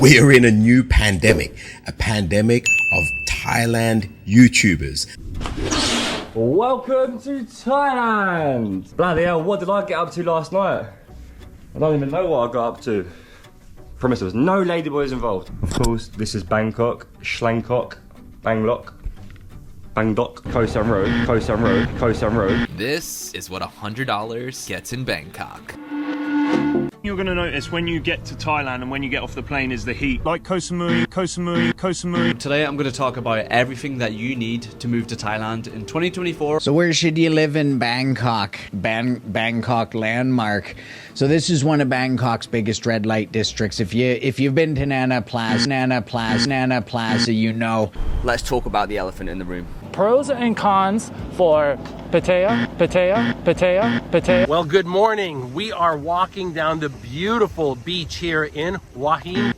We are in a new pandemic, a pandemic of Thailand YouTubers. Welcome to Thailand! Bloody hell, what did I get up to last night? I don't even know what I got up to. Promise there was no ladyboys involved. Of course, this is Bangkok, Schlangkok, Bangkok, Bangkok, Koh Sam Road, Koh Sam Road, Koh Sam Road. This is what $100 gets in Bangkok. You're going to notice when you get to Thailand and when you get off the plane is the heat. Like Koh Samui, Koh Samui, Koh Samui. Today I'm going to talk about everything that you need to move to Thailand in 2024. So where should you live in Bangkok? Bangkok landmark. So this is one of Bangkok's biggest red light districts. If you've been to Nana Plaza, you know. Let's talk about the elephant in the room. Pros and cons for Pattaya. Well, good morning. We are walking down the beautiful beach here in Hua Hin.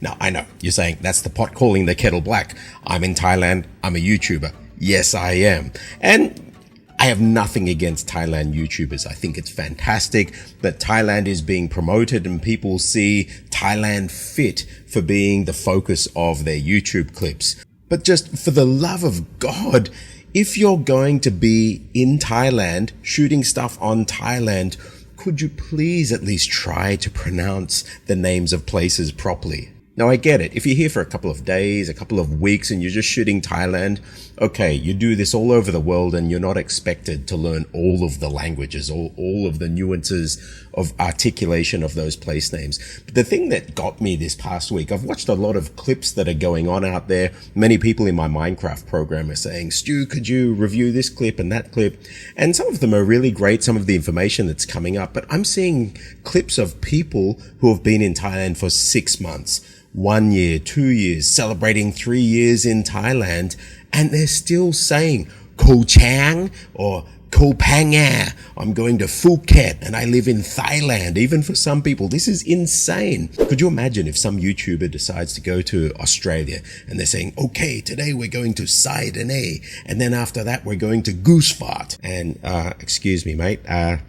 Now, I know, you're saying that's the pot calling the kettle black. I'm in Thailand, I'm a YouTuber. Yes, I am. And I have nothing against Thailand YouTubers. I think it's fantastic that Thailand is being promoted and people see Thailand fit for being the focus of their YouTube clips. But just for the love of God, if you're going to be in Thailand, shooting stuff on Thailand, could you please at least try to pronounce the names of places properly? Now, I get it. If you're here for a couple of days, a couple of weeks, and you're just shooting Thailand, okay, you do this all over the world and you're not expected to learn all of the languages, all of the nuances of articulation of those place names. But the thing that got me this past week, I've watched a lot of clips that are going on out there. Many people in my Mindkraft program are saying, Stu, could you review this clip and that clip? And some of them are really great, some of the information that's coming up. But I'm seeing clips of people who have been in Thailand for 6 months, 1 year, 2 years, celebrating 3 years in Thailand, and they're still saying Koh Chang or Koh Phangan. I'm going to Phuket and I live in Thailand. Even for some people, this is insane. Could you imagine if some YouTuber decides to go to Australia and they're saying, okay, today we're going to Sydney, and then after that we're going to Goose Fart. And excuse me, mate,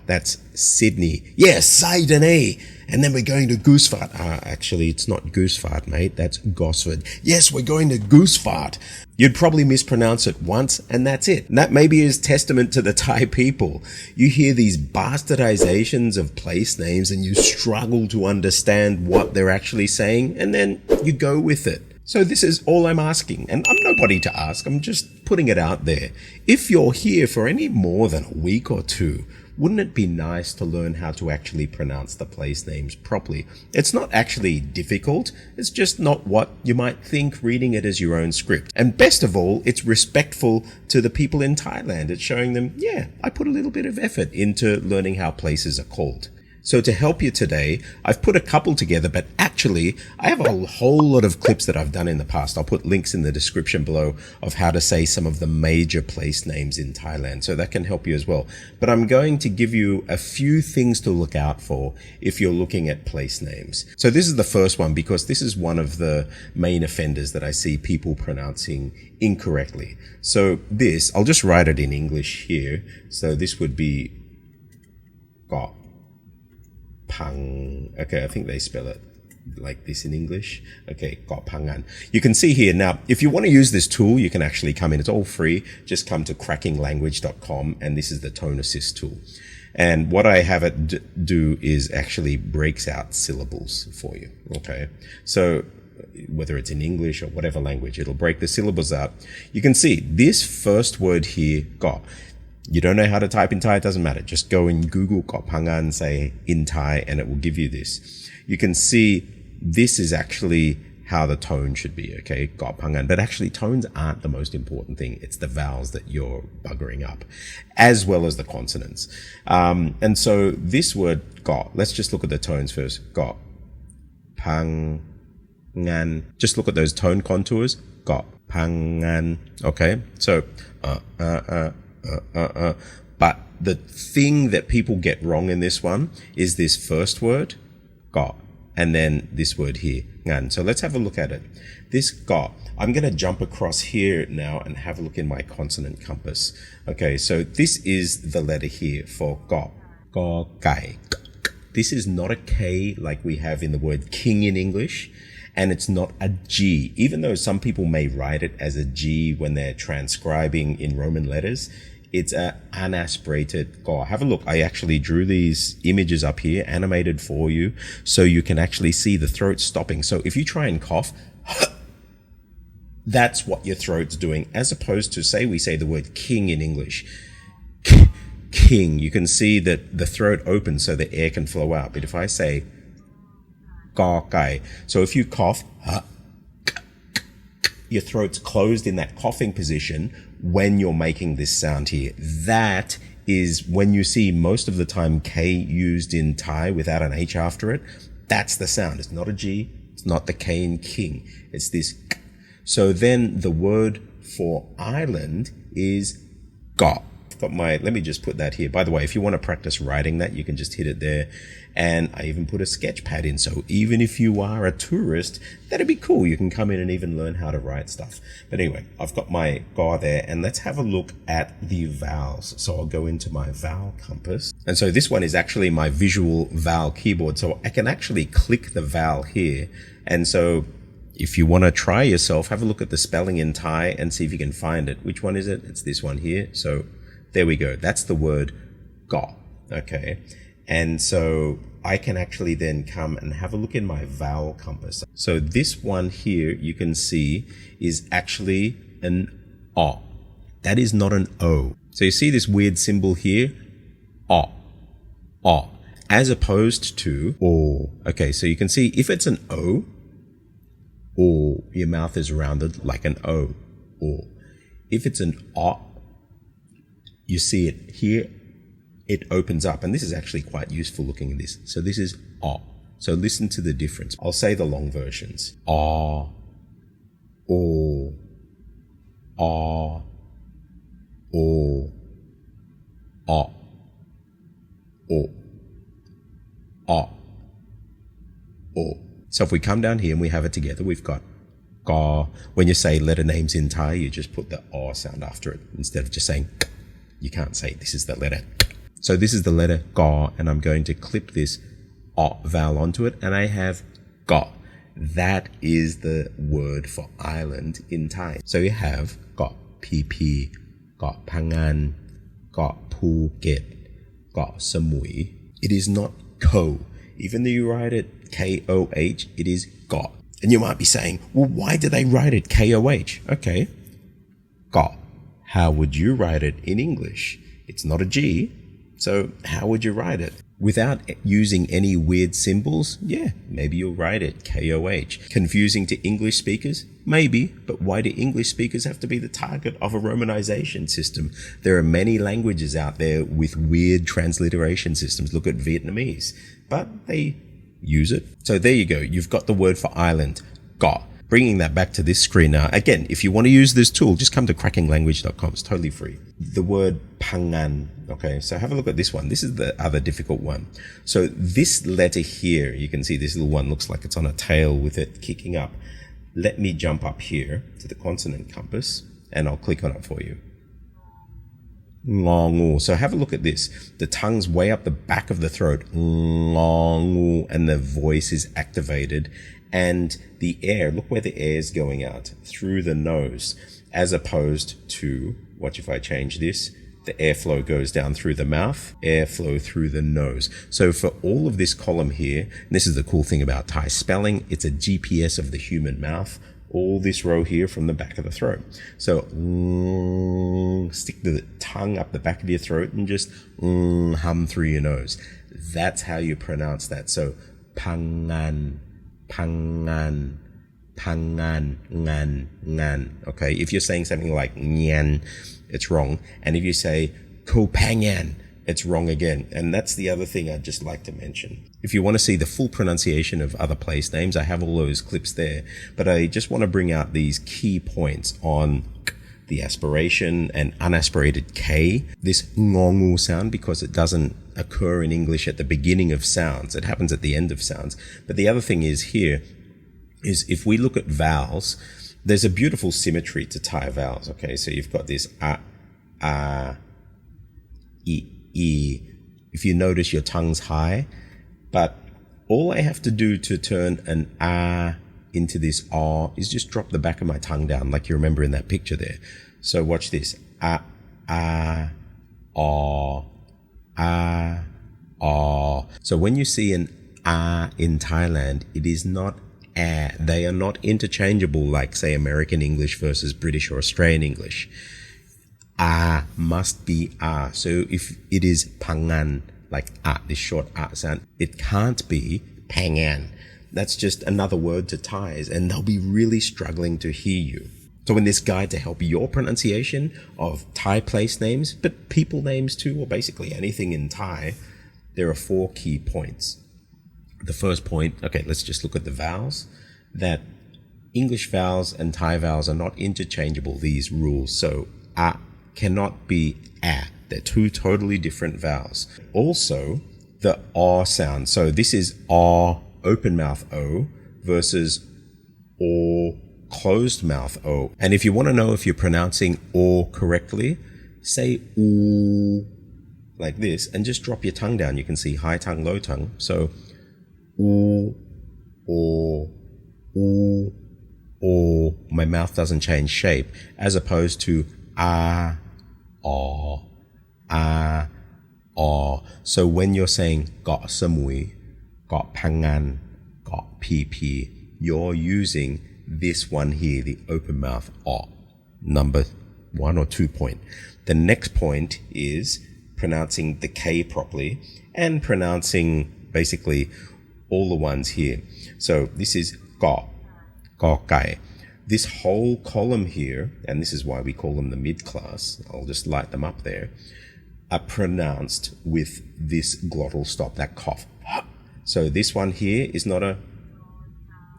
that's Sydney. Yes, Sydney. And then we're going to Goose Fart. Actually, it's not Goose Fart, mate. That's Gosford. Yes, we're going to Goose Fart. You'd probably mispronounce it once, and that's it. And that maybe is testament to the Thai people. You hear these bastardizations of place names and you struggle to understand what they're actually saying, and then you go with it. So this is all I'm asking, and I'm nobody to ask. I'm just putting it out there. If you're here for any more than a week or two, wouldn't it be nice to learn how to actually pronounce the place names properly? It's not actually difficult. It's just not what you might think reading it as your own script. And best of all, it's respectful to the people in Thailand. It's showing them, yeah, I put a little bit of effort into learning how places are called. So to help you today, I've put a couple together, but actually I have a whole lot of clips that I've done in the past. I'll put links in the description below of how to say some of the major place names in Thailand, so that can help you as well. But I'm going to give you a few things to look out for if you're looking at place names. So this is the first one, because this is one of the main offenders that I see people pronouncing incorrectly. So this, I'll just write it in English here. So this would be Got. Pang. Okay, I think they spell it like this in English. Okay, Got Pangan. You can see here now, if you want to use this tool, you can actually come in. It's all free. Just come to crackinglanguage.com, and this is the tone assist tool. And what I have it do is actually breaks out syllables for you. Okay, so whether it's in English or whatever language, it'll break the syllables out. You can see this first word here, Got. You don't know how to type in Thai, it doesn't matter. Just go and Google Got Pangan, say in Thai, and it will give you this. You can see this is actually how the tone should be, okay? Got Pangan. But actually tones aren't the most important thing. It's the vowels that you're buggering up, as well as the consonants. And so this word Got, let's just look at the tones first. Got Pangan. Just look at those tone contours. Got Pangan. Okay, so but the thing that people get wrong in this one is this first word, Got, and then this word here, Ngan. So let's have a look at it. This Got, I'm going to jump across here now and have a look in my consonant compass. Okay, so this is the letter here for Got. Go, Gai. This is not a K like we have in the word king in English, and it's not a G, even though some people may write it as a G when they're transcribing in Roman letters. It's a unaspirated ga. Have a look. I actually drew these images up here, animated for you, so you can actually see the throat stopping. So if you try and cough, that's what your throat's doing, as opposed to, say, we say the word king in English. King, you can see that the throat opens so the air can flow out. But if I say ga kai, so if you cough, your throat's closed in that coughing position when you're making this sound here. That is when you see most of the time K used in Thai without an H after it. That's the sound. It's not a G. It's not the K in king. It's this. So then the word for island is ga. Let me just put that here. By the way, if you want to practice writing that, you can just hit it there. And I even put a sketch pad in. So even if you are a tourist, that'd be cool. You can come in and even learn how to write stuff. But anyway, I've got my ga there, and let's have a look at the vowels. So I'll go into my vowel compass. And so this one is actually my visual vowel keyboard. So I can actually click the vowel here. And so if you want to try yourself, have a look at the spelling in Thai and see if you can find it. Which one is it? It's this one here. So there we go. That's the word ga. Okay. And so I can actually then come and have a look in my vowel compass. So this one here, you can see, is actually an O. That is not an O. So you see this weird symbol here? O. O. As opposed to O. Okay, so you can see if it's an O, or your mouth is rounded like an O. Or if it's an O, you see it here, it opens up. And this is actually quite useful looking at this. So this is O. So listen to the difference. I'll say the long versions. O, O, O, O, O, O, O, O. So if we come down here and we have it together, we've got ga. When you say letter names in Thai, you just put the O sound after it instead of just saying k. You can't say this is the letter k. So this is the letter ga, and I'm going to clip this O vowel onto it, and I have ga. That is the word for island in Thai. So you have ga PP, ga Phangan, ga Phuket, ga Samui. It is not ko. Even though you write it K-O-H, it is ga. And you might be saying, well, why do they write it K-O-H? Okay, ga. How would you write it in English? It's not a G, so how would you write it? Without using any weird symbols? Yeah, maybe you'll write it K-O-H. Confusing to English speakers? Maybe, but why do English speakers have to be the target of a romanization system? There are many languages out there with weird transliteration systems. Look at Vietnamese, but they use it. So there you go. You've got the word for island, ga. Bringing that back to this screen now. Again, if you want to use this tool, just come to crackinglanguage.com. It's totally free. The word Phangan. Okay, so have a look at this one. This is the other difficult one. So this letter here, you can see this little one looks like it's on a tail with it kicking up. Let me jump up here to the consonant compass and I'll click on it for you. Longu. So have a look at this. The tongue's way up the back of the throat. Longu, and the voice is activated. And the air, look where the air is going out, through the nose, as opposed to, watch if I change this, the airflow goes down through the mouth, airflow through the nose. So for all of this column here, and this is the cool thing about Thai spelling, it's a GPS of the human mouth, all this row here from the back of the throat. So stick the tongue up the back of your throat and just hum through your nose. That's how you pronounce that. So Phangan, Phangan, Phangan, ngan, ngan. Okay, if you're saying something like nyan, it's wrong. And if you say ko Phangan, it's wrong again. And that's the other thing I'd just like to mention. If you want to see the full pronunciation of other place names, I have all those clips there. But I just want to bring out these key points on the aspiration and unaspirated K, this ngongu sound, because it doesn't occur in English at the beginning of sounds. It happens at the end of sounds. But the other thing is here is if we look at vowels, there's a beautiful symmetry to Thai vowels. Okay, so you've got this I. If you notice your tongue's high, But all I have to do to turn an ah into this ah is just drop the back of my tongue down, like you remember in that picture there. So watch this. Ah, ah, ah, ah, ah. So when you see an ah in Thailand, it is not ah. They are not interchangeable like, say, American English versus British or Australian English. Ah must be ah. So if it is pangan, like ah, this short ah sound, it can't be pangan. That's just another word to Thais, and they'll be really struggling to hear you. So in this guide to help your pronunciation of Thai place names, but people names too, or basically anything in Thai, there are 4 key points. The first point, okay, let's just look at the vowels, that English vowels and Thai vowels are not interchangeable, these rules. So ah cannot be ah. They're 2 totally different vowels. Also, the ah sound. So this is ah, open mouth O, versus O, closed mouth O. And if you want to know if you're pronouncing O correctly, say oo, like this, and just drop your tongue down. You can see high tongue, low tongue. So oo, O, oo, O. My mouth doesn't change shape, as opposed to ah, ah, ah, ah. So when you're saying got samui, got pangan, got pp, you're using this one here, the open mouth ah. Number 1 or 2 point. The next point is pronouncing the K properly and pronouncing basically all the ones here. So this is ga, ga kai. This whole column here, and this is why we call them the mid-class, I'll just light them up there, are pronounced with this glottal stop, that cough. So this one here is not a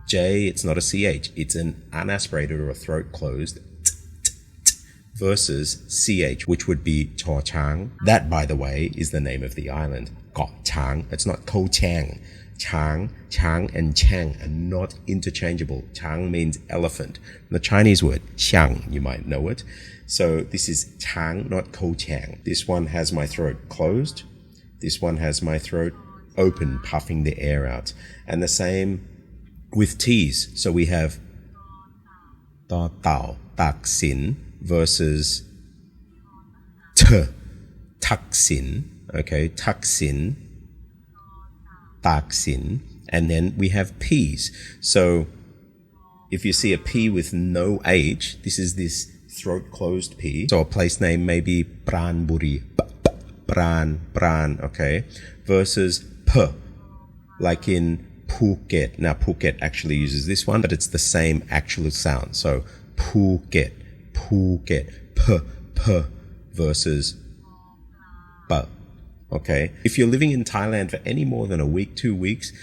J, it's not a CH, it's an unaspirated or a throat closed versus CH, which would be Chaw Chang. That, by the way, is the name of the island. Koh Chang. It's not Ko Chang. Chang, Chang, and Chang are not interchangeable. Chang means elephant. The Chinese word Xiang, you might know it. So this is Chang, not Ko Chang. This one has my throat closed. This one has my throat open, puffing the air out. And the same with T's. So we have Ta Tao, Tak Sin versus T, Tak Sin. Okay, Tak Sin, Tak Sin. And then we have P's. So if you see a P with no H, this is this throat closed P. So a place name may be Pranburi, Pran, okay, versus P, like in Phuket. Now Phuket actually uses this one, but it's the same actual sound. So Phuket, P versus B. Okay. If you're living in Thailand for any more than a week, 2 weeks,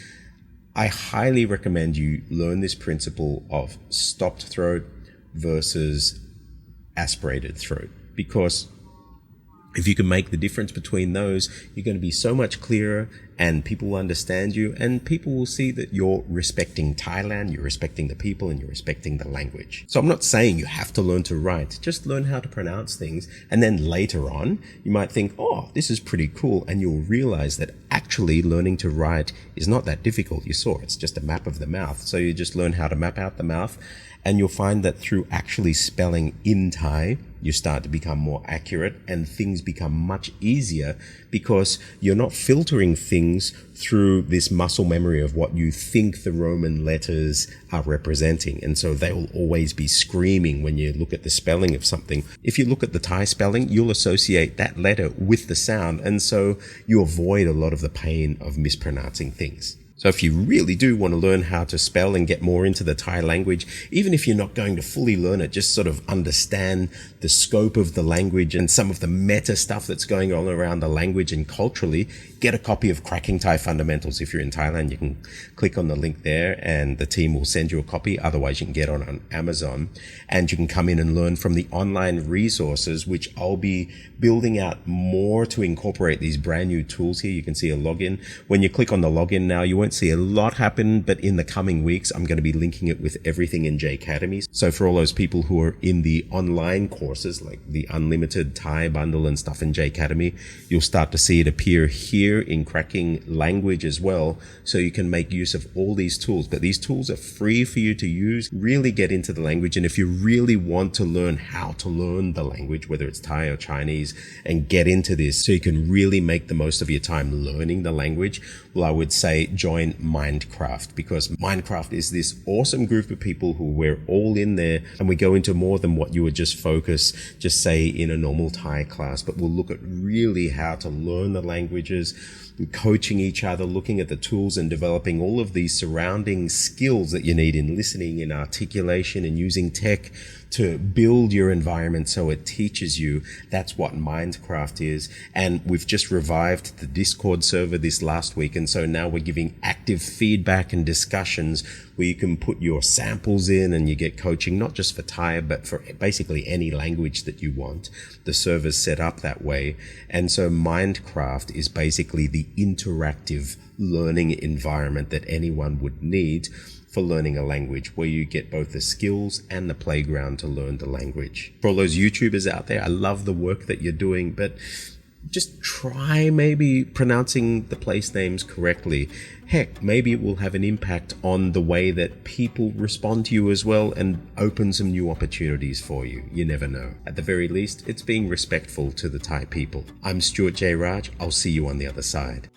I highly recommend you learn this principle of stopped throat versus aspirated throat, because if you can make the difference between those, you're going to be so much clearer and people will understand you, and people will see that you're respecting Thailand, you're respecting the people, and you're respecting the language. So I'm not saying you have to learn to write, just learn how to pronounce things, and then later on you might think, oh, this is pretty cool, and you'll realize that actually learning to write is not that difficult. You saw it's just a map of the mouth. So you just learn how to map out the mouth, and you'll find that through actually spelling in Thai, you start to become more accurate and things become much easier, because you're not filtering things through this muscle memory of what you think the Roman letters are representing. And so they will always be screaming when you look at the spelling of something. If you look at the Thai spelling, you'll associate that letter with the sound. And so you avoid a lot of the pain of mispronouncing things. So if you really do want to learn how to spell and get more into the Thai language, even if you're not going to fully learn it, just sort of understand the scope of the language and some of the meta stuff that's going on around the language and culturally, get a copy of Cracking Thai Fundamentals. If you're in Thailand, you can click on the link there and the team will send you a copy. Otherwise, you can get on Amazon, and you can come in and learn from the online resources, which I'll be building out more to incorporate these brand new tools here. You can see a login. When you click on the login now, you won't won't see a lot happen, but in the coming weeks, I'm going to be linking it with everything in J Academy. So for all those people who are in the online courses, like the unlimited Thai bundle and stuff in J Academy, you'll start to see it appear here in Cracking Language as well. So you can make use of all these tools, but these tools are free for you to use. Really get into the language. And if you really want to learn how to learn the language, whether it's Thai or Chinese, and get into this so you can really make the most of your time learning the language, well, I would say join Mindkraft, because Mindkraft is this awesome group of people who we're all in there, and we go into more than what you would just focus, just say in a normal Thai class, but we'll look at really how to learn the languages, coaching each other, looking at the tools and developing all of these surrounding skills that you need in listening, in articulation, and using tech to build your environment so it teaches you. That's what Mindkraft is. And we've just revived the Discord server this last week. And so now we're giving active feedback and discussions where you can put your samples in and you get coaching, not just for Thai, but for basically any language that you want. The server's set up that way. And so Mindkraft is basically the interactive learning environment that anyone would need for learning a language, where you get both the skills and the playground to learn the language. For all those YouTubers out there, I love the work that you're doing, but just try maybe pronouncing the place names correctly. Heck, maybe it will have an impact on the way that people respond to you as well and open some new opportunities for you. You never know. At the very least, it's being respectful to the Thai people. I'm Stuart J. Raj. I'll see you on the other side.